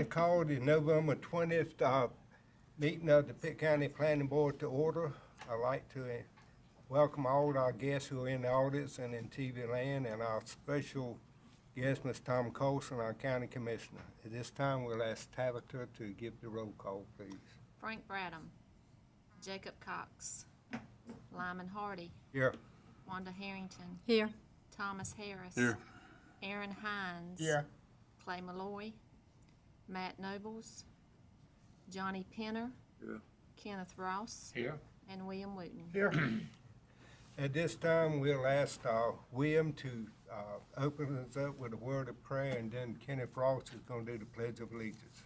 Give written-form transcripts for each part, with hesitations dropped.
call the November 20th meeting of the Pitt County Planning Board to order. I'd like to welcome all our guests who are in the audience and in TV land, and our special guest, Mr. Tom Colson, our County Commissioner. At this time, we'll ask Tabitha to give the roll call, please. Frank Bradham, Jacob Cox, Lyman Hardy, Here. Wanda Harrington, Here. Thomas Harris, Here. Aaron Hines, Here. Clay Malloy, Matt Nobles, Johnny Penner, Here. Kenneth Ross, Here. and William Wooten. Here. At this time, we'll ask William to open us up with a word of prayer, and then Kenneth Ross is going to do the Pledge of Allegiance.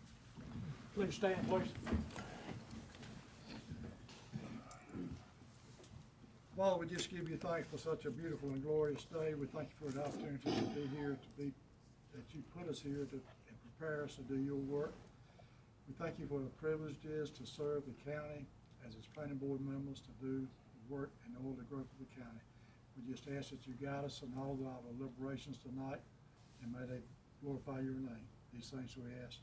Please stand, please. Father, we just give you thanks for such a beautiful and glorious day. We thank you for the opportunity to be here, that you put us here and prepare us to do your work. We thank you for the privilege it is to serve the county as its planning board members, to do the work and all the growth of the county. We just ask that you guide us in all of our deliberations tonight, and may they glorify your name. These things we ask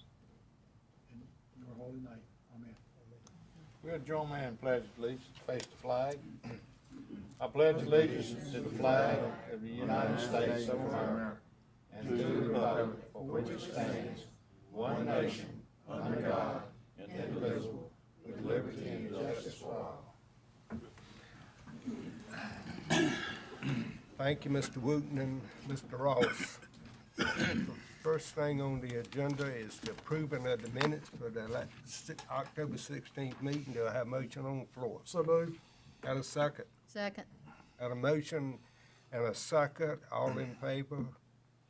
in your holy name. Amen. We'll join me in pledge allegiance, face the flag. I pledge allegiance to the flag of the United States of America and to the republic for which it stands, one nation, under God, indivisible, with liberty and justice for all. Thank you, Mr. Wooten and Mr. Ross. First thing on the agenda is the approving of the minutes for the October 16th meeting. Do I have a motion on the floor? So moved. Got a second? Second. Got a motion and a second. All in favor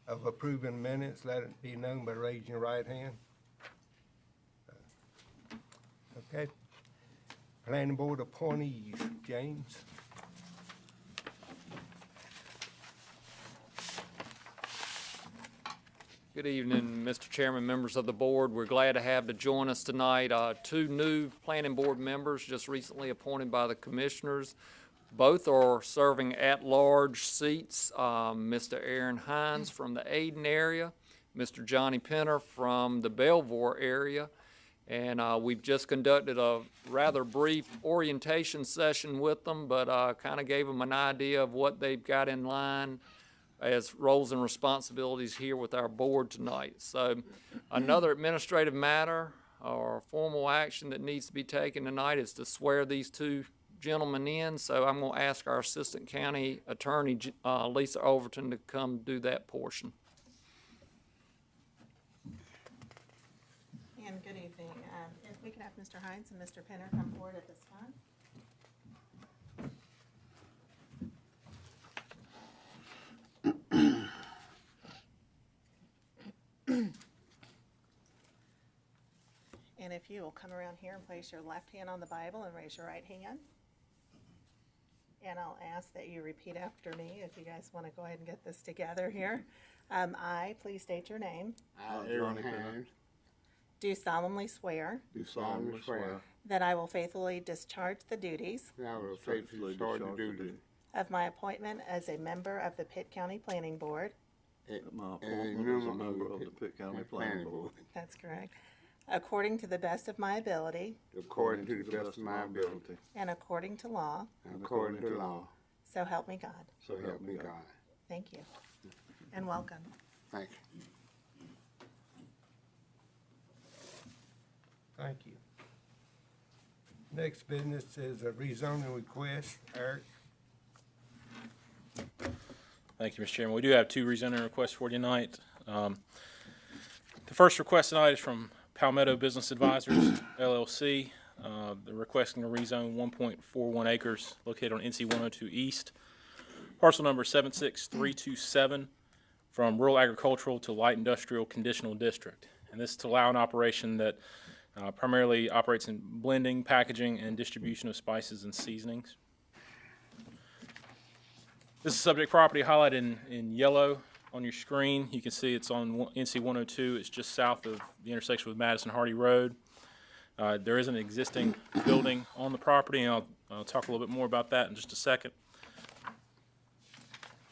of approving minutes, let it be known by raising your right hand. Okay. Planning Board appointees, James. Good evening, Mr. Chairman, members of the board. We're glad to have to join us tonight. Two new planning board members just recently appointed by the commissioners. Both are serving at-large seats. Mr. Aaron Hines from the Ayden area, Mr. Johnny Penner from the Belvoir area. And we've just conducted a rather brief orientation session with them, but kind of gave them an idea of what they've got in line as roles and responsibilities here with our board tonight. So another administrative matter or formal action that needs to be taken tonight is to swear these two gentlemen in. So I'm going to ask our Assistant County Attorney, Lisa Overton, to come do that portion. And good evening. If we can have Mr. Hines and Mr. Penner come forward at this time. And if you will come around here and place your left hand on the Bible and raise your right hand. And I'll ask that you repeat after me if you guys want to go ahead and get this together here. I, please state your name, I, Aaron Hines, do solemnly swear do solemnly swear that I will faithfully discharge the duties that I will faithfully discharge the duties of my appointment as a member of the Pitt County Planning Board. My appointment as a member of the Pitt County Planning Board. That's correct. According to the best of my ability according to the best of my ability and according to law, and according to law. so help me God. So Help me God. Thank you. And welcome. Thank you. Thank you. Next business is a rezoning request. Eric? Thank you, Mr. Chairman. We do have two rezoning requests for tonight. The first request tonight is from Palmetto Business Advisors, LLC. They're requesting to rezone 1.41 acres located on NC 102 East, parcel number 76327, from rural agricultural to light industrial conditional district. And this is to allow an operation that primarily operates in blending, packaging, and distribution of spices and seasonings. This is subject property highlighted in yellow on your screen. You can see it's on NC 102. It's just south of the intersection with Madison Hardy Road. There is an existing building on the property, and I'll talk a little bit more about that in just a second.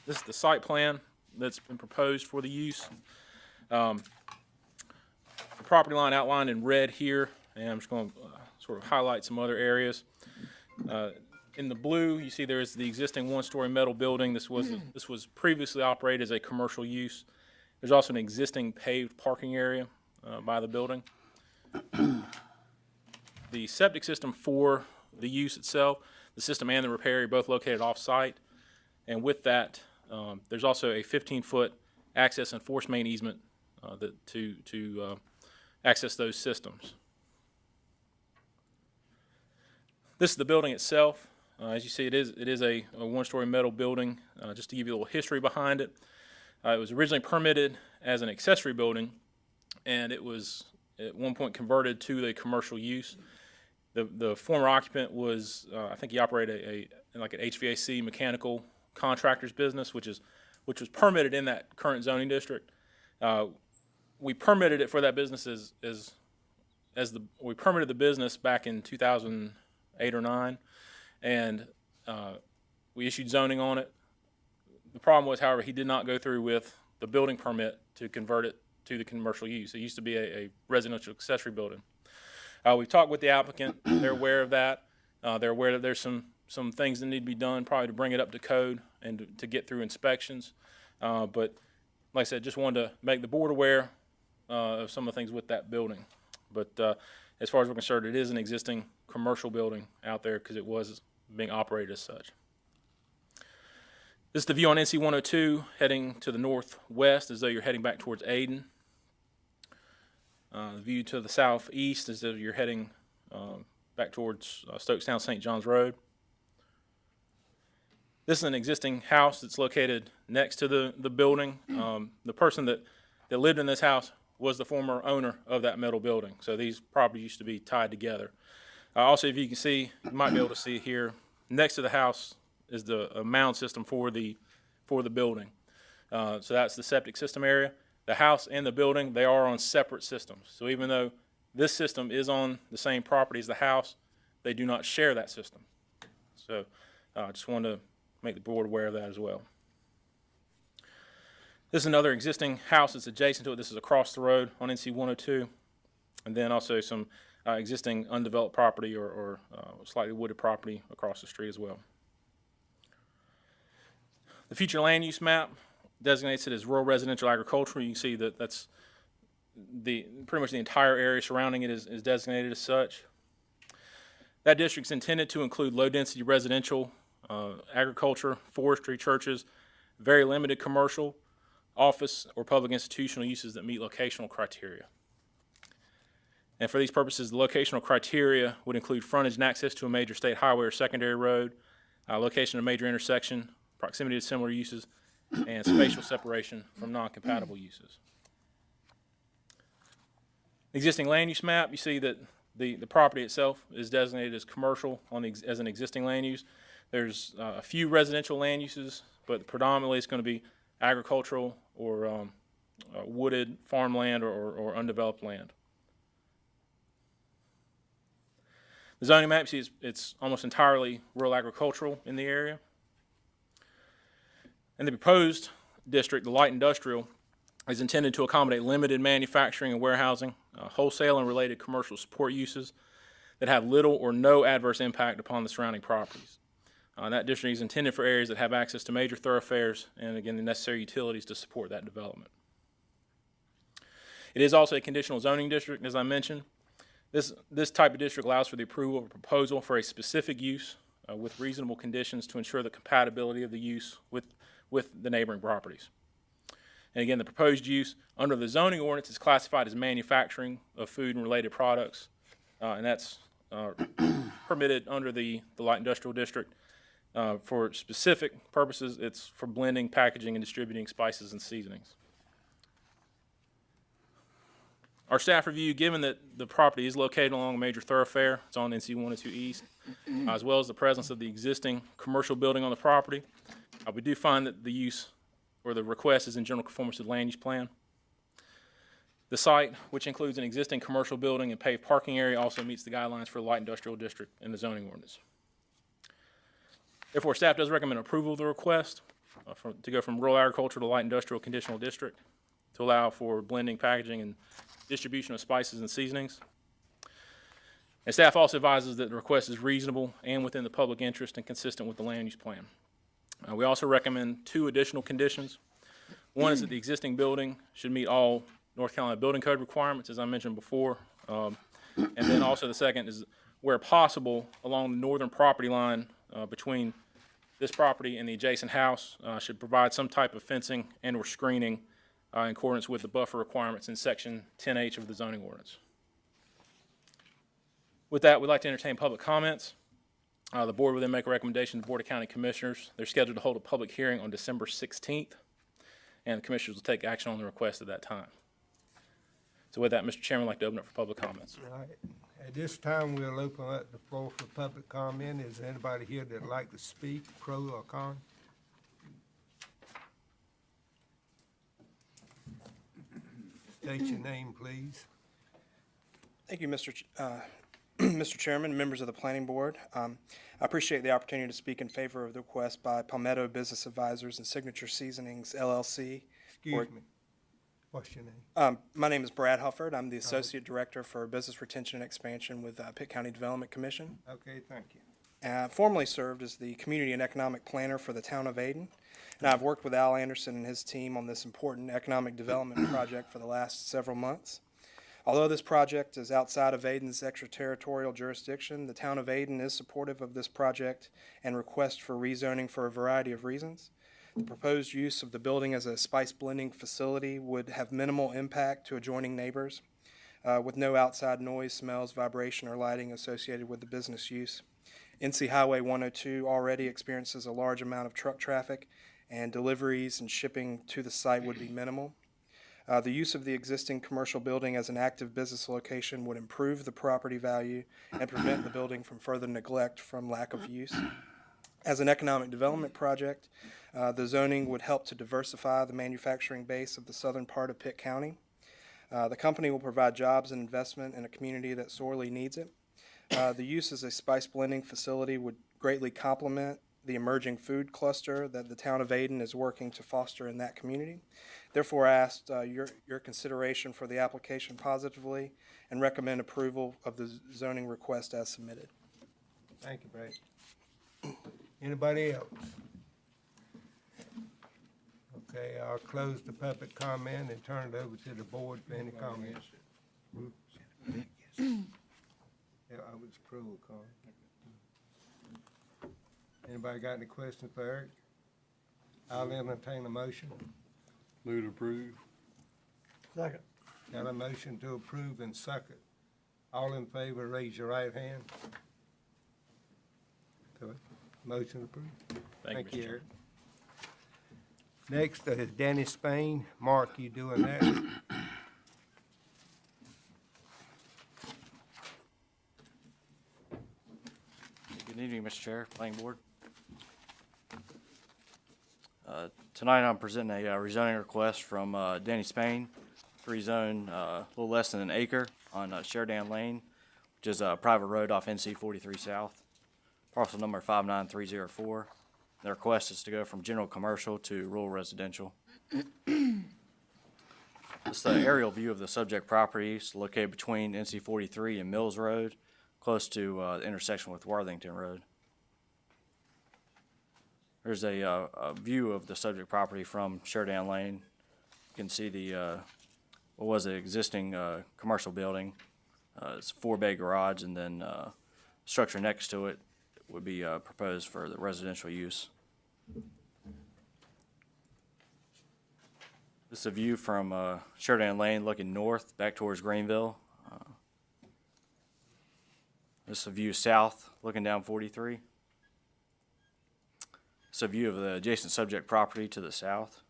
This is the site plan that's been proposed for the use. property line outlined in red here, and I'm just going to sort of highlight some other areas. In the blue, you see there is the existing one-story metal building. This was previously operated as a commercial use. There's also an existing paved parking area by the building. The septic system for the use itself, the system and the repair are both located off-site. And with that, there's also a 15-foot access and force main easement to access those systems. This is the building itself. As you see, it is a one-story metal building. Just to give you a little history behind it, it was originally permitted as an accessory building, and it was at one point converted to the commercial use. The former occupant was, I think he operated like an HVAC mechanical contractor's business, which was permitted in that current zoning district. We permitted it for that business we permitted the business back in 2008 or 9, and we issued zoning on it. The problem was, however, he did not go through with the building permit to convert it to the commercial use. It used to be a residential accessory building. We've talked with the applicant. They're aware of that. They're aware that there's some things that need to be done probably to bring it up to code and to get through inspections. But like I said, just wanted to make the board aware of some of the things with that building. But as far as we're concerned, it is an existing commercial building out there because it was being operated as such. This is the view on NC 102 heading to the northwest as though you're heading back towards Ayden. The view to the southeast as though you're heading back towards Stokestown St. John's Road. This is an existing house that's located next to the building. The person that lived in this house was the former owner of that metal building. So these properties used to be tied together. Also, if you can see, you might be able to see here, next to the house is the mound system for the building. So that's the septic system area. The house and the building, they are on separate systems. So even though this system is on the same property as the house, they do not share that system. So I just wanted to make the board aware of that as well. This is another existing house that's adjacent to it. This is across the road on NC 102. And then also some existing undeveloped property or slightly wooded property across the street as well. The future land use map designates it as rural residential agricultural. You can see that that's pretty much the entire area surrounding it is designated as such. That district is intended to include low-density residential, agriculture, forestry, churches, very limited commercial, office, or public institutional uses that meet locational criteria. And for these purposes, the locational criteria would include frontage and access to a major state highway or secondary road, location of a major intersection, proximity to similar uses, and spatial separation from non-compatible uses. The existing land use map, you see that the property itself is designated as commercial as an existing land use. There's a few residential land uses, but predominantly it's going to be agricultural or wooded farmland or undeveloped land. The zoning map, you see, it's almost entirely rural agricultural in the area. And the proposed district, the light industrial, is intended to accommodate limited manufacturing and warehousing, wholesale and related commercial support uses that have little or no adverse impact upon the surrounding properties. That district is intended for areas that have access to major thoroughfares and, again, the necessary utilities to support that development. It is also a conditional zoning district, as I mentioned. This type of district allows for the approval of a proposal for a specific use with reasonable conditions to ensure the compatibility of the use with the neighboring properties. And again, the proposed use under the zoning ordinance is classified as manufacturing of food and related products, and that's permitted under the light industrial district. For specific purposes, it's for blending, packaging, and distributing spices and seasonings. Our staff review, given that the property is located along a major thoroughfare, it's on NC 102 East, as well as the presence of the existing commercial building on the property, we do find that the use or the request is in general conformance with the land use plan. The site, which includes an existing commercial building and paved parking area, also meets the guidelines for the light industrial district in the zoning ordinance. Therefore, staff does recommend approval of the request to go from rural agriculture to light industrial conditional district to allow for blending, packaging, and distribution of spices and seasonings. And staff also advises that the request is reasonable and within the public interest and consistent with the land use plan. We also recommend 2 additional conditions. One is that the existing building should meet all North Carolina Building Code requirements, as I mentioned before. And then also the second is, where possible, along the northern property line between this property and the adjacent house, should provide some type of fencing and/or screening in accordance with the buffer requirements in Section 10H of the zoning ordinance. With that, we'd like to entertain public comments. The board will then make a recommendation to the Board of County Commissioners. They're scheduled to hold a public hearing on December 16th, and the commissioners will take action on the request at that time. So with that, Mr. Chairman, I'd like to open up for public comments. All right. At this time, we'll open up the floor for public comment. Is there anybody here that'd like to speak, pro or con? State your name, please. Thank you, Mr. Chairman and members of the Planning Board. I appreciate the opportunity to speak in favor of the request by Palmetto Business Advisors and Signature Seasonings, LLC. Excuse me. What's your name? My name is Brad Hufford. I'm the Associate Director for Business Retention and Expansion with Pitt County Development Commission. Okay, thank you. Formerly served as the Community and Economic Planner for the town of Ayden. And I've worked with Al Anderson and his team on this important economic development project for the last several months. Although this project is outside of Ayden's extraterritorial jurisdiction, the town of Ayden is supportive of this project and requests for rezoning for a variety of reasons. The proposed use of the building as a spice blending facility would have minimal impact to adjoining neighbors, with no outside noise, smells, vibration, or lighting associated with the business use. NC Highway 102 already experiences a large amount of truck traffic, and deliveries and shipping to the site would be minimal. The use of the existing commercial building as an active business location would improve the property value and prevent the building from further neglect from lack of use. As an economic development project, the zoning would help to diversify the manufacturing base of the southern part of Pitt County. The company will provide jobs and investment in a community that sorely needs it. The use as a spice blending facility would greatly complement the emerging food cluster that the town of Ayden is working to foster in that community. Therefore, I asked your consideration for the application positively and recommend approval of the zoning request as submitted. Thank you, Brad. Anybody else? Okay, I'll close the public comment and turn it over to the board for any comments. Yeah, I was pro or con. Anybody got any questions for Eric? I'll entertain a motion. Move to approve. Second. Got a motion to approve and second. All in favor, raise your right hand. Good. Motion approved. Thank you, Mr. Eric. Next is Danny Spain. Mark, you doing that? Good evening, Mr. Chair, Planning Board. Tonight I'm presenting a rezoning request from Danny Spain to rezone a little less than an acre on Sheridan Lane, which is a private road off NC 43 South, parcel number 59304. The request is to go from general commercial to rural residential. This is the aerial view of the subject property. It's located between NC 43 and Mills Road, close to the intersection with Worthington Road. There's a view of the subject property from Sheridan Lane. You can see the what was an existing commercial building. It's a 4-bay garage, and then structure next to it would be proposed for the residential use. This is a view from Sheridan Lane looking north back towards Greenville. This is a view south looking down 43. It's a view of the adjacent subject property to the south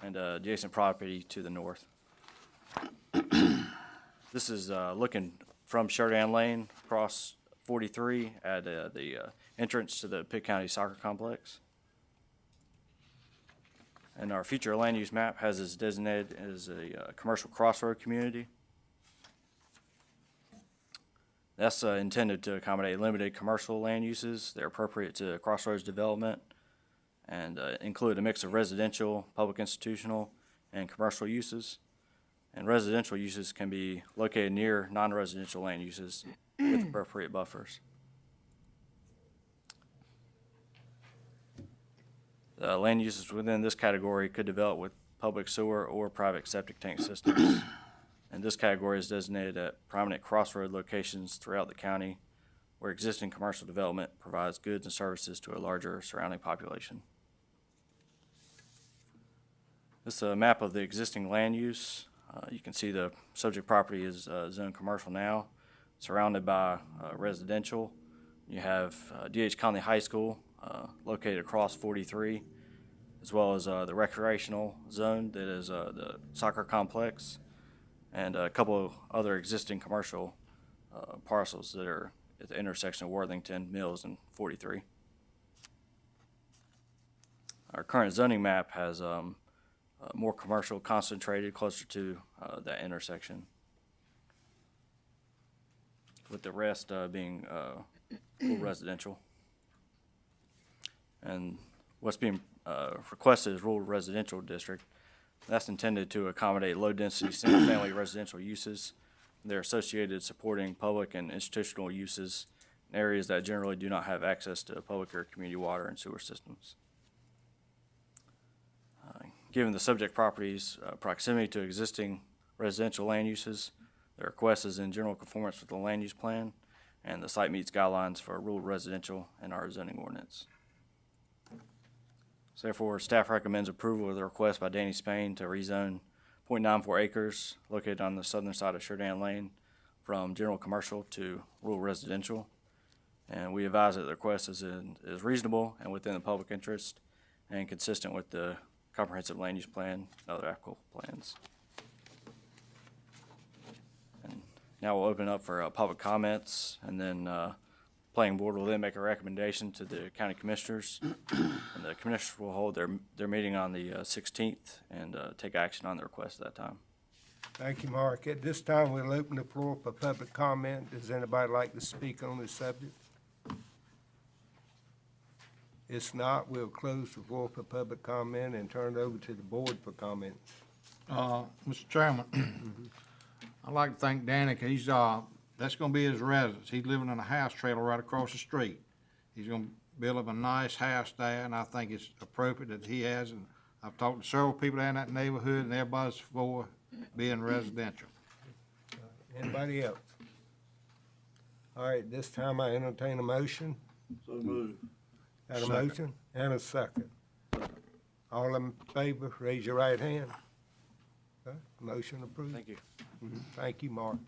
and adjacent property to the north. This is looking from Sheridan Lane across 43 at the entrance to the Pitt County Soccer Complex. And our future land use map has this designated as a commercial crossroad community. That's intended to accommodate limited commercial land uses that are appropriate to crossroads development and include a mix of residential, public institutional, and commercial uses. And residential uses can be located near non-residential land uses with appropriate buffers. Land uses within this category could develop with public sewer or private septic tank systems. And this category is designated at prominent crossroad locations throughout the county where existing commercial development provides goods and services to a larger surrounding population. This is a map of the existing land use. You can see the subject property is zoned commercial now, surrounded by residential. You have D.H. Conley High School located across 43, as well as the recreational zone that is the soccer complex, and a couple of other existing commercial parcels that are at the intersection of Worthington, Mills, and 43. Our current zoning map has more commercial concentrated closer to that intersection, with the rest being residential. And what's being requested is rural residential district. That's intended to accommodate low-density single-family residential uses. They're associated supporting public and institutional uses in areas that generally do not have access to public or community water and sewer systems. Given the subject property's proximity to existing residential land uses, the request is in general conformance with the land use plan, and the site meets guidelines for rural residential in our zoning ordinance. So therefore, staff recommends approval of the request by Danny Spain to rezone 0.94 acres located on the southern side of Sheridan Lane from general commercial to rural residential. And we advise that the request is reasonable and within the public interest and consistent with the comprehensive land use plan and other applicable plans. And now we'll open up for public comments, and then planning board will then make a recommendation to the county commissioners, and the commissioners will hold their meeting on the 16th and take action on the request at that time. Thank you, Mark. At this time, we'll open the floor for public comment. Does anybody like to speak on this subject? If not, we'll close the floor for public comment and turn it over to the board for comments. Mr. Chairman, I'd like to thank Danny, 'cause he's, that's gonna be his residence. He's living in a house trailer right across the street. He's gonna build up a nice house there, and I think it's appropriate that he has, and I've talked to several people in that neighborhood, and everybody's for being residential. Anybody else? All right, this time I entertain a motion. So moved. Got a motion and a second. All in favor, raise your right hand. Okay, motion approved. Thank you. Thank you, Mark.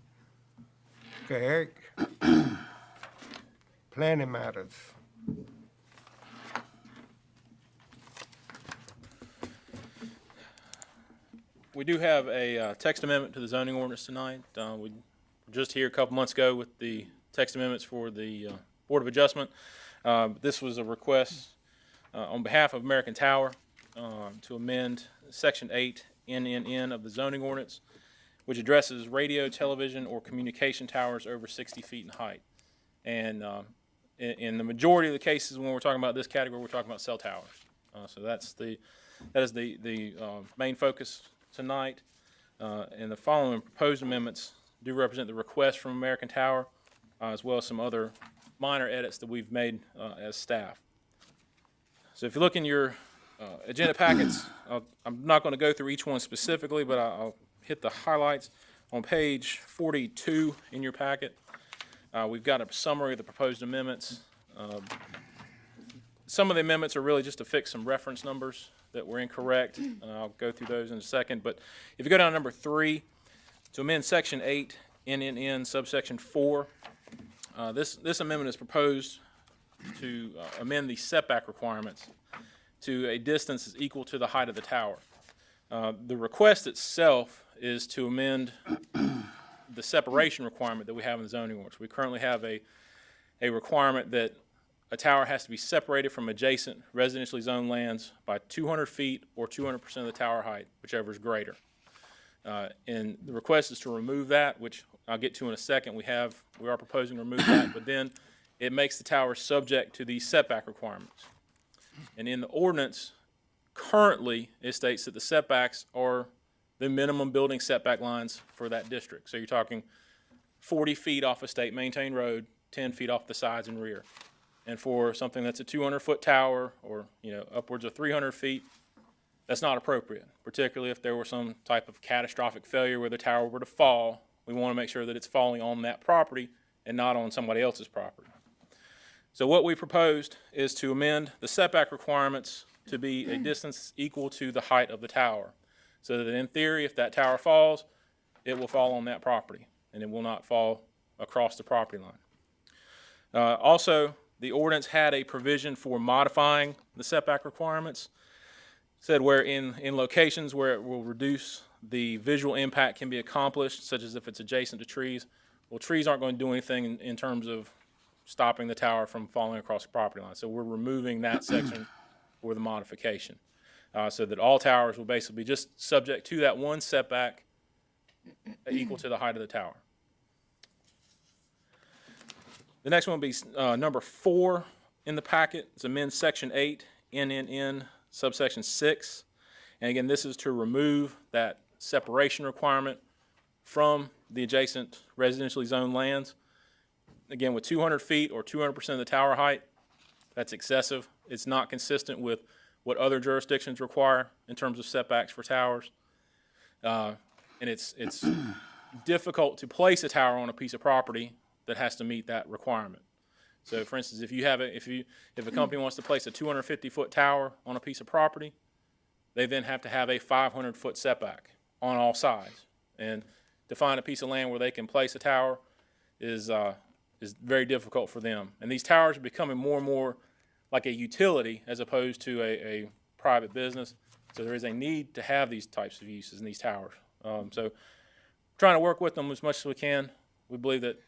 Okay, Eric. Planning matters. We do have a text amendment to the zoning ordinance tonight. We were just here a couple months ago with the text amendments for the Board of Adjustment. This was a request on behalf of American Tower to amend Section 8 NNN of the zoning ordinance, which addresses radio, television, or communication towers over 60 feet in height. And in the majority of the cases when we're talking about this category, we're talking about cell towers. So that is the main focus tonight. And the following proposed amendments do represent the request from American Tower, as well as some other minor edits that we've made as staff. So if you look in your agenda packets, I'm not going to go through each one specifically, but I'll hit the highlights. On page 42 in your packet, we've got a summary of the proposed amendments. Some of the amendments are really just to fix some reference numbers that were incorrect. I'll go through those in a second. But if you go down to number 3, to amend Section 8 NNN subsection 4, this amendment is proposed to amend the setback requirements to a distance is equal to the height of the tower. The request itself is to amend the separation requirement that we have in the zoning ordinance. We currently have a requirement that a tower has to be separated from adjacent residentially zoned lands by 200 feet or 200% of the tower height, whichever is greater. And the request is to remove that, which I'll get to in a second. We are proposing to remove that, but then it makes the tower subject to these setback requirements. And in the ordinance, currently, it states that the setbacks are the minimum building setback lines for that district. So you're talking 40 feet off a state maintained road, 10 feet off the sides and rear. And for something that's a 200-foot tower or, upwards of 300 feet, that's not appropriate, particularly if there were some type of catastrophic failure where the tower were to fall. We want to make sure that it's falling on that property and not on somebody else's property. So what we proposed is to amend the setback requirements to be a distance equal to the height of the tower, so that in theory, if that tower falls, it will fall on that property, and it will not fall across the property line. Also, the ordinance had a provision for modifying the setback requirements. Said where in locations where it will reduce the visual impact can be accomplished, such as if it's adjacent to trees. Well, trees aren't going to do anything in terms of stopping the tower from falling across the property line. So we're removing that section for the modification, so that all towers will basically be just subject to that one setback equal to the height of the tower. The next one will be number 4 in the packet. It's amend section 8, NNN, subsection 6. And again, this is to remove that separation requirement from the adjacent residentially zoned lands. Again, with 200 feet or 200% of the tower height, that's excessive. It's not consistent with what other jurisdictions require in terms of setbacks for towers. And it's difficult to place a tower on a piece of property that has to meet that requirement. So, for instance, if a company wants to place a 250-foot tower on a piece of property, they then have to have a 500-foot setback on all sides. And to find a piece of land where they can place a tower is very difficult for them. And these towers are becoming more and more like a utility as opposed to a private business. So there is a need to have these types of uses in these towers. So trying to work with them as much as we can. We believe that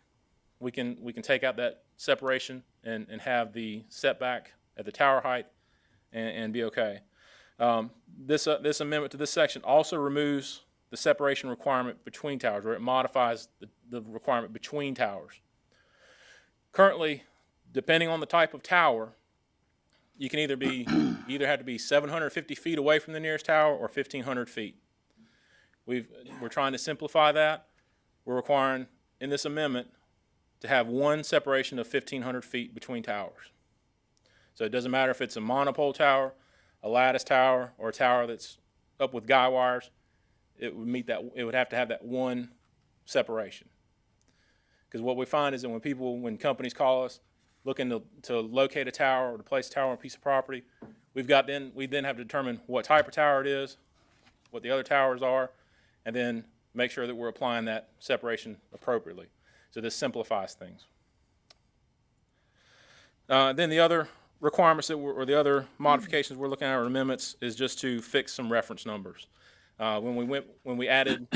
we can take out that separation and have the setback at the tower height and be okay. This amendment to this section also removes the separation requirement between towers, where it modifies the requirement between towers. Currently, depending on the type of tower, you can either have to be 750 feet away from the nearest tower or 1,500 feet. We're trying to simplify that. We're requiring in this amendment to have one separation of 1,500 feet between towers. So it doesn't matter if it's a monopole tower, a lattice tower, or a tower that's up with guy wires. It would meet that. It would have to have that one separation. Because what we find is that when companies call us looking to locate a tower or to place a tower on a piece of property, we then have to determine what type of tower it is, what the other towers are, and then make sure that we're applying that separation appropriately. So this simplifies things. Then the other requirements or the other modifications we're looking at or amendments is just to fix some reference numbers. When we added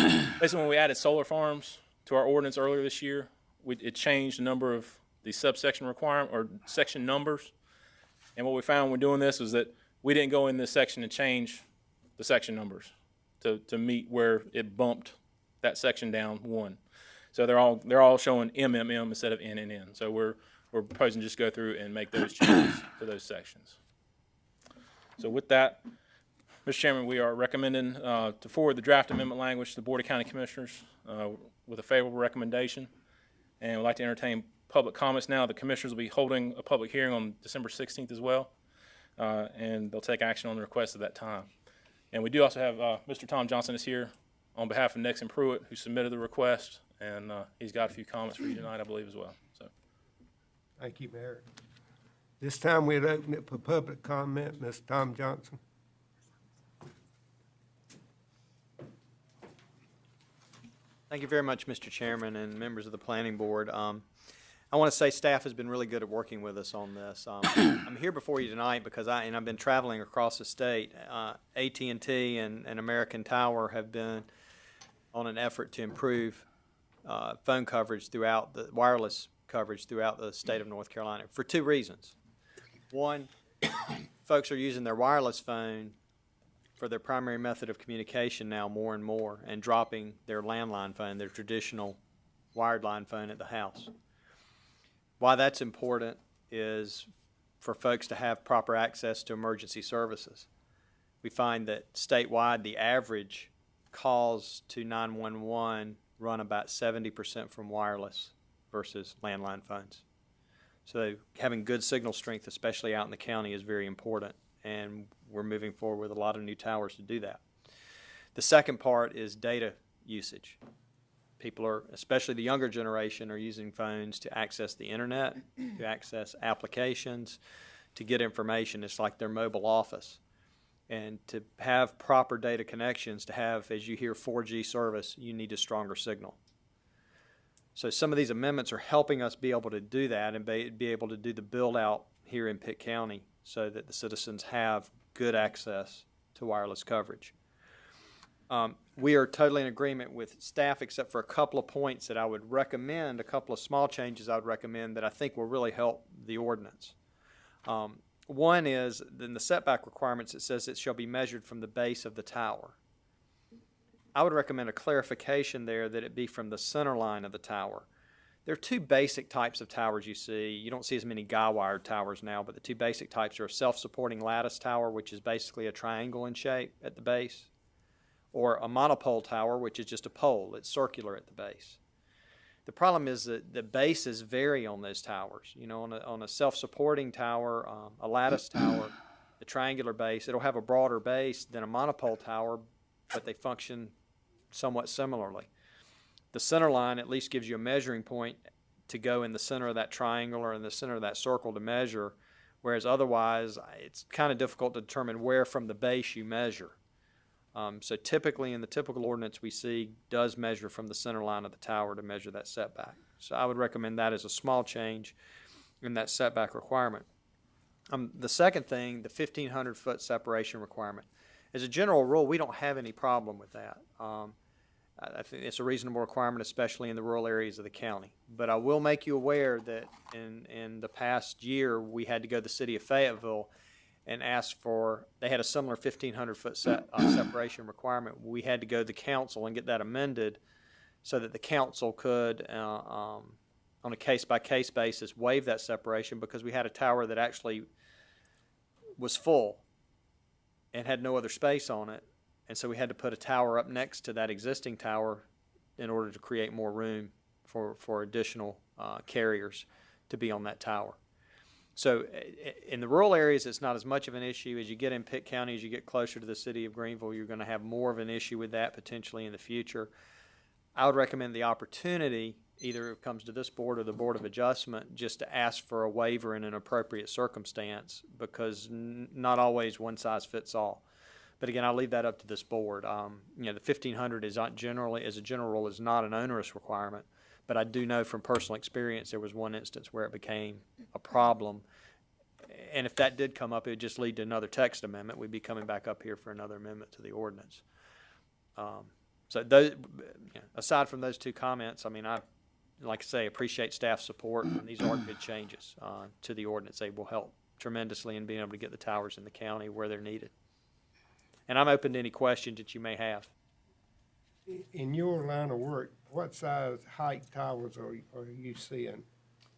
solar farms to our ordinance earlier this year, it changed the number of the subsection requirement or section numbers. And what we found when doing this is that we didn't go in this section and change the section numbers to meet where it bumped that section down one. So they're all showing MMM instead of NNN. So we're proposing to just go through and make those changes to those sections. So with that, Mr. Chairman, we are recommending to forward the draft amendment language to the Board of County Commissioners with a favorable recommendation. And we'd like to entertain public comments now. The Commissioners will be holding a public hearing on December 16th as well, and they'll take action on the request at that time. And we do also have Mr. Tom Johnson is here on behalf of Nixon Pruitt, who submitted the request, and he's got a few comments for you tonight, I believe, as well. So, Thank you, Mayor. This time we'll open it for public comment. Mr. Tom Johnson. Thank you very much, Mr. Chairman and members of the Planning Board. I want to say staff has been really good at working with us on this. I'm here before you tonight because I've been traveling across the state. AT&T and American Tower have been on an effort to improve phone coverage throughout the wireless coverage throughout the state of North Carolina for two reasons. One, folks are using their wireless phone for their primary method of communication now more and more, and dropping their landline phone, their traditional wired line phone at the house. Why that's important is for folks to have proper access to emergency services. We find that statewide the average calls to 911 run about 70% from wireless versus landline phones. So having good signal strength, especially out in the county, is very important, and we're moving forward with a lot of new towers to do that. The second part is data usage. People are, especially the younger generation, are using phones to access the internet, to access applications, to get information. It's like their mobile office. And to have proper data connections, to have, as you hear, 4G service, you need a stronger signal. So some of these amendments are helping us be able to do that and be able to do the build out here in Pitt County so that the citizens have good access to wireless coverage. We are totally in agreement with staff except for a couple of points that I would recommend, a couple of small changes I would recommend that I think will really help the ordinance. One is, in the setback requirements, it says it shall be measured from the base of the tower. I would recommend a clarification there that it be from the center line of the tower. There are two basic types of towers you see. You don't see as many guy-wired towers now, but the two basic types are a self-supporting lattice tower, which is basically a triangle in shape at the base, or a monopole tower, which is just a pole. It's circular at the base. The problem is that the bases vary on those towers. You know, on a self-supporting tower, a lattice tower, the triangular base, it'll have a broader base than a monopole tower, but they function somewhat similarly. The center line at least gives you a measuring point to go in the center of that triangle or in the center of that circle to measure, whereas otherwise it's kind of difficult to determine where from the base you measure. So typically in the typical ordinance we see does measure from the center line of the tower to measure that setback. So I would recommend that as a small change in that setback requirement. The second thing, the 1,500-foot separation requirement. As a general rule, we don't have any problem with that. I think it's a reasonable requirement, especially in the rural areas of the county. But I will make you aware that in the past year, we had to go to the city of Fayetteville and ask for, they had a similar 1,500-foot separation requirement. We had to go to the council and get that amended so that the council could, on a case-by-case basis, waive that separation because we had a tower that actually was full and had no other space on it. And so we had to put a tower up next to that existing tower in order to create more room for additional carriers to be on that tower. So in the rural areas, it's not as much of an issue. As you get in Pitt County, as you get closer to the city of Greenville, you're going to have more of an issue with that potentially in the future. I would recommend the opportunity, either it comes to this board or the Board of Adjustment, just to ask for a waiver in an appropriate circumstance because not always one size fits all. But again, I'll leave that up to this board. You know, the 1,500 is not generally, as a general rule, is not an onerous requirement. But I do know from personal experience there was one instance where it became a problem. And if that did come up, it would just lead to another text amendment. We'd be coming back up here for another amendment to the ordinance. So those, aside from those two comments, I mean, I, like I say, appreciate staff support. And these are good changes to the ordinance. They will help tremendously in being able to get the towers in the county where they're needed. And I'm open to any questions that you may have. In your line of work, what size height towers are you seeing?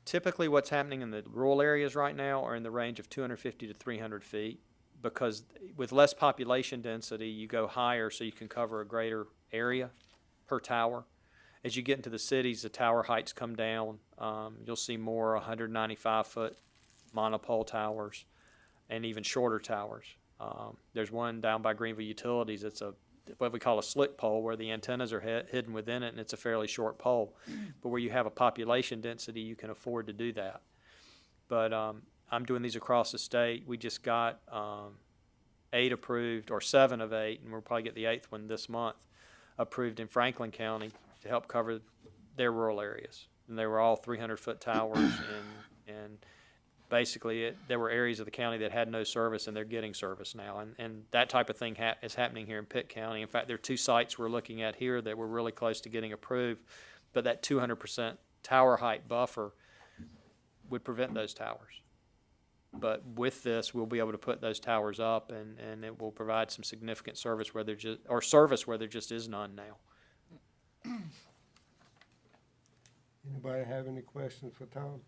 Typically what's happening in the rural areas right now are in the range of 250 to 300 feet because with less population density, you go higher so you can cover a greater area per tower. As you get into the cities, the tower heights come down. You'll see more 195-foot monopole towers and even shorter towers. There's one down by Greenville Utilities. It's what we call a slick pole where the antennas are hidden within it, and it's a fairly short pole. But where you have a population density, you can afford to do that. But I'm doing these across the state. We just got 8 approved, or 7 of 8, and we'll probably get the 8th one this month, approved in Franklin County to help cover their rural areas. And they were all 300-foot towers, and basically there were areas of the county that had no service, and they're getting service now. And that type of thing is happening here in Pitt County. In fact, there are 2 sites we're looking at here that we're really close to getting approved, but that 200% tower height buffer would prevent those towers. But with this, we'll be able to put those towers up, and it will provide some significant service where there just is none now. Anybody have any questions for Tom?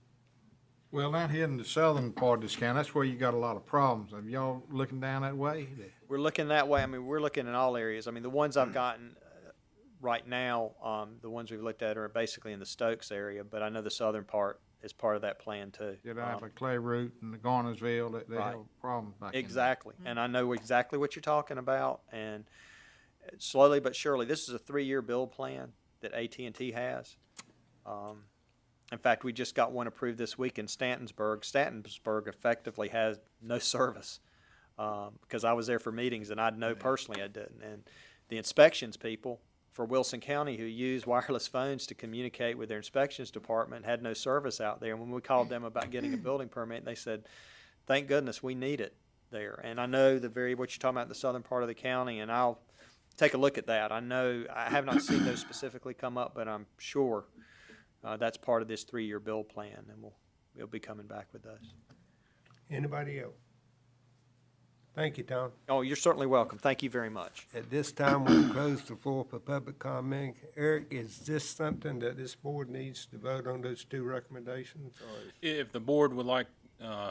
Well, down here in the southern part of this county, that's where you got a lot of problems. Have y'all looking down that way? We're looking that way. I mean, we're looking in all areas. I mean, the ones I've gotten right now, the ones we've looked at are basically in the Stokes area, but I know the southern part is part of that plan too. Get out like Clay Root and the Garnersville, they Right. have problems back in there. Exactly. And I know exactly what you're talking about. And slowly but surely, this is a 3-year build plan that AT&T has. In fact, we just got one approved this week in Stantonsburg. Stantonsburg effectively has no service because I was there for meetings and I know personally I didn't. And the inspections people for Wilson County who use wireless phones to communicate with their inspections department had no service out there. And when we called them about getting a building permit, they said, thank goodness we need it there. And I know what you're talking about in the southern part of the county, and I'll take a look at that. I know I have not seen those specifically come up, but I'm sure that's part of this 3-year build plan, and we'll be coming back with those. Anybody else? Thank you, Tom. Oh, you're certainly welcome. Thank you very much. At this time, we'll close the floor for public comment. Eric, is this something that this board needs to vote on, those 2 recommendations? Or If the board would like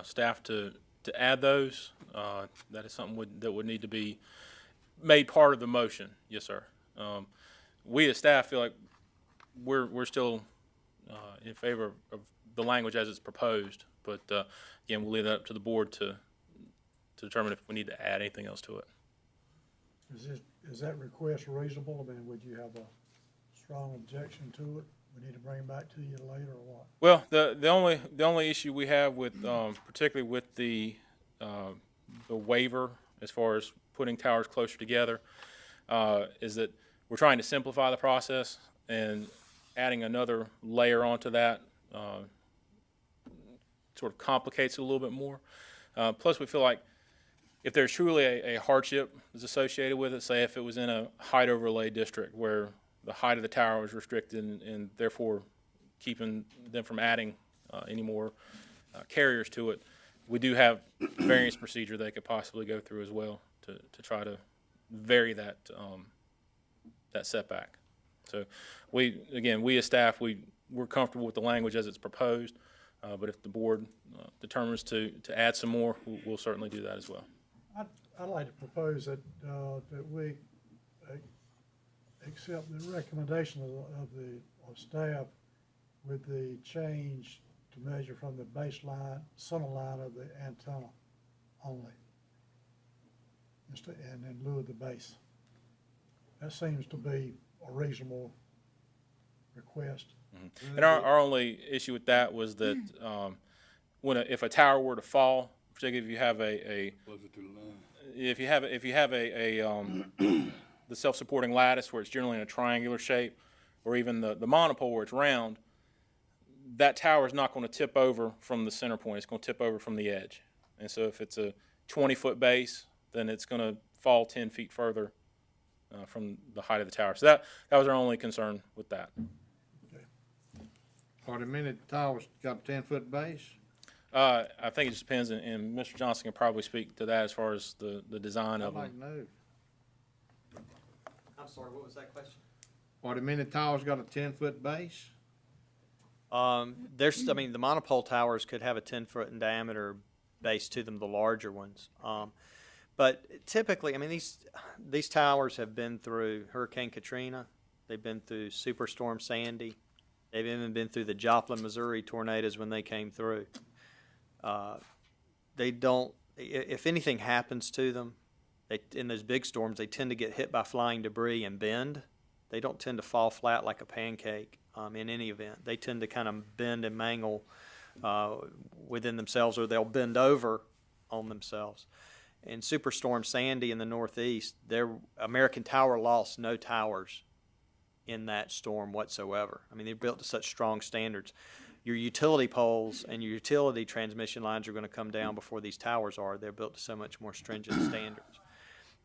staff to add those, that is something that would need to be made part of the motion. Yes, sir. We as staff feel like we're still in favor of the language as it's proposed, but again, we'll leave that up to the board to determine if we need to add anything else to it. Is that request reasonable? I mean, would you have a strong objection to it? We need to bring it back to you later or what? Well, the only issue we have with particularly with the waiver as far as putting towers closer together is that we're trying to simplify the process, and adding another layer onto that sort of complicates it a little bit more. Plus, we feel like if there's truly a hardship that's associated with it, say if it was in a height overlay district where the height of the tower was restricted and therefore keeping them from adding any more carriers to it, we do have variance procedure they could possibly go through as well to try to vary that that setback. So we as staff, we're comfortable with the language as it's proposed, but if the board determines to add some more, we'll certainly do that as well. I'd like to propose that we accept the recommendation of staff with the change to measure from the baseline, center line of the antenna only, and in lieu of the base. That seems to be a reasonable request. Mm-hmm. And our only issue with that was that if a tower were to fall, particularly if you have the self-supporting lattice where it's generally in a triangular shape, or even the monopole where it's round, that tower is not going to tip over from the center point. It's going to tip over from the edge. And so if it's a 20-foot base, then it's going to fall 10 feet further from the height of the tower. So that was our only concern with that. Or the minute the tower's got a 10-foot base? I think it just depends, and Mr. Johnson can probably speak to that as far as the design of I'd like them. to know. I'm sorry, what was that question? Or the minute tower's got a 10-foot base? The monopole towers could have a 10-foot in diameter base to them, the larger ones. But typically, I mean, these towers have been through Hurricane Katrina. They've been through Superstorm Sandy. They've even been through the Joplin, Missouri tornadoes when they came through. If anything happens to them, in those big storms, they tend to get hit by flying debris and bend. They don't tend to fall flat like a pancake in any event. They tend to kind of bend and mangle within themselves, or they'll bend over on themselves. In Superstorm Sandy in the Northeast, American Tower lost no towers in that storm whatsoever. I mean, they're built to such strong standards. Your utility poles and your utility transmission lines are going to come down before these towers are. They're built to so much more stringent standards.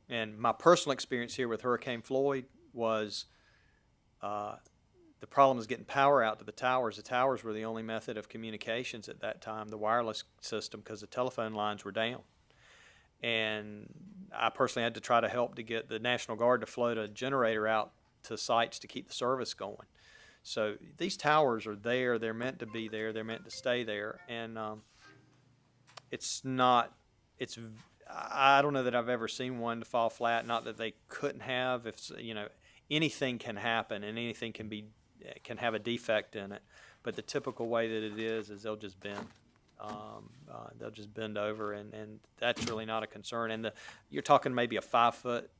And my personal experience here with Hurricane Floyd was the problem is getting power out to the towers. The towers were the only method of communications at that time, the wireless system, because the telephone lines were down. And I personally had to try to help to get the National Guard to float a generator out to sites to keep the service going. So these towers are there, they're meant to be there, they're meant to stay there, and it's not, I don't know that I've ever seen one to fall flat, not that they couldn't have, if, anything can happen and anything can have a defect in it, but the typical way that it is they'll just bend. They'll just bend over, and that's really not a concern. And you're talking maybe a 5-foot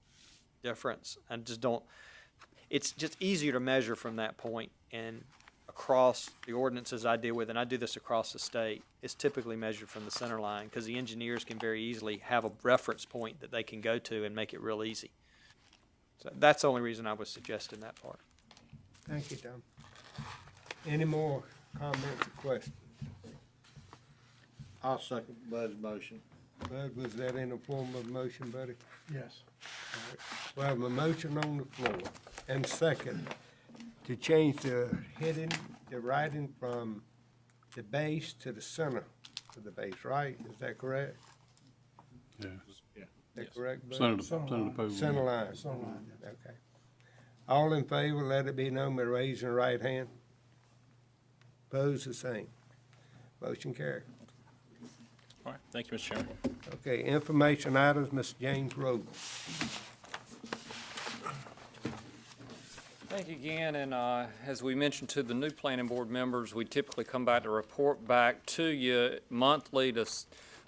difference. I just don't. It's just easier to measure from that point, and across the ordinances I deal with, and I do this across the state, it's typically measured from the center line because the engineers can very easily have a reference point that they can go to and make it real easy. So that's the only reason I was suggesting that part. Thank you, Tom. Any more comments or questions? I'll second Bud's motion. Bud, was that in the form of a motion, buddy? Yes. We have a motion on the floor and second to change the heading, the writing from the base to the center of the base, right? Is that correct? Yeah. Is that correct, Bud? Center the pole. Center line. Center line, yes. Okay. All in favor, let it be known by raising the right hand. Opposed, the same. Motion carried. All right, thank you, Mr. Chairman. Okay, information items, Mr. James Rogan. Thank you again, and as we mentioned to the new planning board members, we typically come back to report back to you monthly to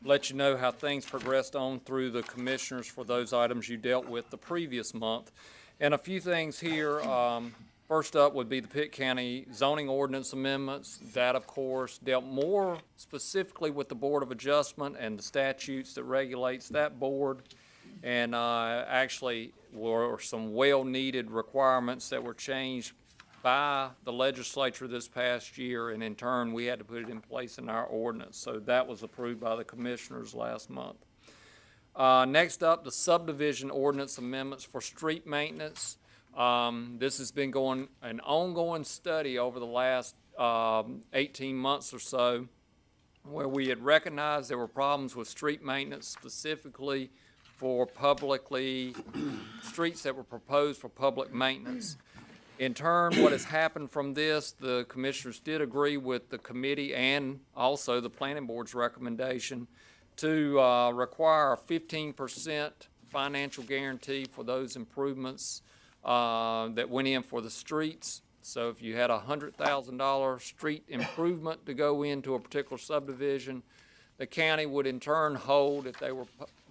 let you know how things progressed on through the commissioners for those items you dealt with the previous month. And a few things here. First up would be the Pitt County zoning ordinance amendments. That, of course, dealt more specifically with the Board of Adjustment and the statutes that regulates that board. And actually were some well-needed requirements that were changed by the legislature this past year, and in turn, we had to put it in place in our ordinance. So that was approved by the commissioners last month. Next up, the subdivision ordinance amendments for street maintenance. This has been an ongoing study over the last 18 months or so, where we had recognized there were problems with street maintenance, specifically for streets that were proposed for public maintenance. In turn, what has happened from this, the commissioners did agree with the committee and also the planning board's recommendation to require a 15% financial guarantee for those improvements that went in for the streets. So if you had a $100,000 street improvement to go into a particular subdivision, the county would in turn hold, if they were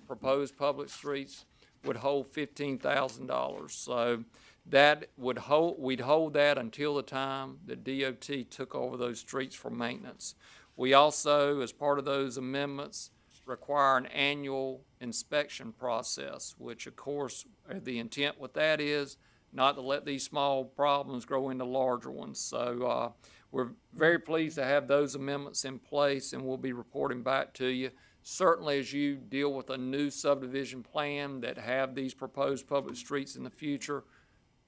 proposed public streets, would hold $15,000. So that would we'd hold that until the time the DOT took over those streets for maintenance. We also, as part of those amendments, require an annual inspection process, which of course the intent with that is not to let these small problems grow into larger ones. So we're very pleased to have those amendments in place, and we'll be reporting back to you. Certainly as you deal with a new subdivision plan that have these proposed public streets in the future,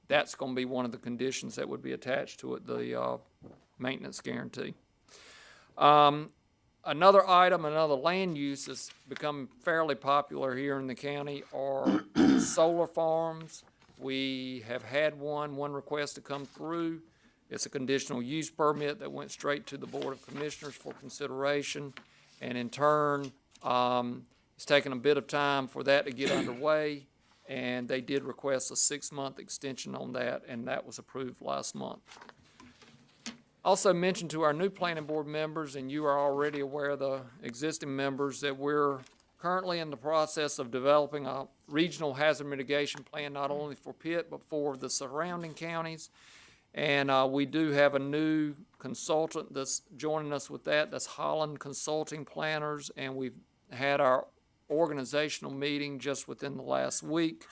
that's going to be one of the conditions that would be attached to it, the maintenance guarantee. Another item, another land use that's become fairly popular here in the county are solar farms. We have had one request to come through. It's a conditional use permit that went straight to the Board of Commissioners for consideration. And in turn, it's taken a bit of time for that to get underway. And they did request a 6-month extension on that, and that was approved last month. Also mentioned to our new planning board members, and you are already aware of the existing members, that we're currently in the process of developing a regional hazard mitigation plan, not only for Pitt, but for the surrounding counties. And we do have a new consultant that's joining us with that. That's Holland Consulting Planners, and we've had our organizational meeting just within the last week,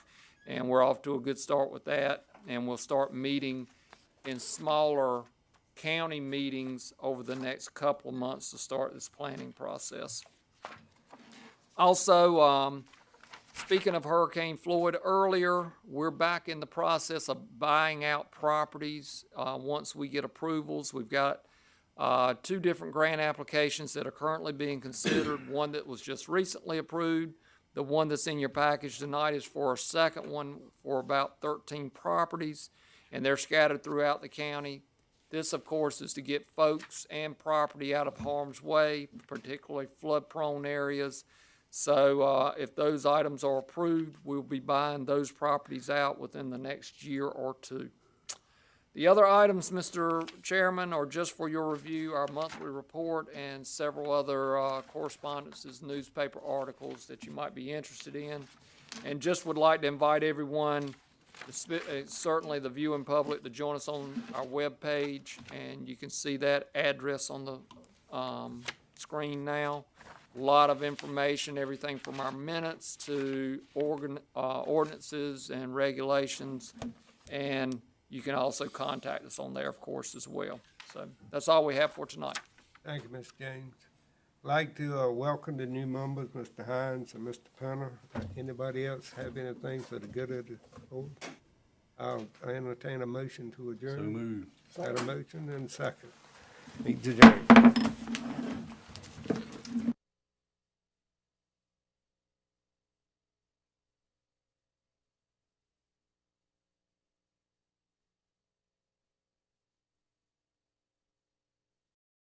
and we're off to a good start with that. And we'll start meeting in smaller county meetings over the next couple of months to start this planning process. Also, speaking of Hurricane Floyd earlier, we're back in the process of buying out properties once we get approvals. We've got 2 different grant applications that are currently being considered, one that was just recently approved. The one that's in your package tonight is for a second one for about 13 properties, and they're scattered throughout the county. This, of course, is to get folks and property out of harm's way, particularly flood-prone areas. So if those items are approved, we'll be buying those properties out within the next year or two. The other items, Mr. Chairman, are just for your review, our monthly report and several other correspondences, newspaper articles that you might be interested in. And just would like to invite everyone, certainly the viewing public, to join us on our webpage, and you can see that address on the screen now. A lot of information, everything from our minutes to ordinances and regulations, and you can also contact us on there, of course, as well. So that's all we have for tonight. Thank you, Mr. James. I'd like to welcome the new members, Mr. Hines and Mr. Penner. Anybody else have anything for the good of the board? I'll entertain a motion to adjourn. So moved. Got a motion and a second. Meeting's adjourned.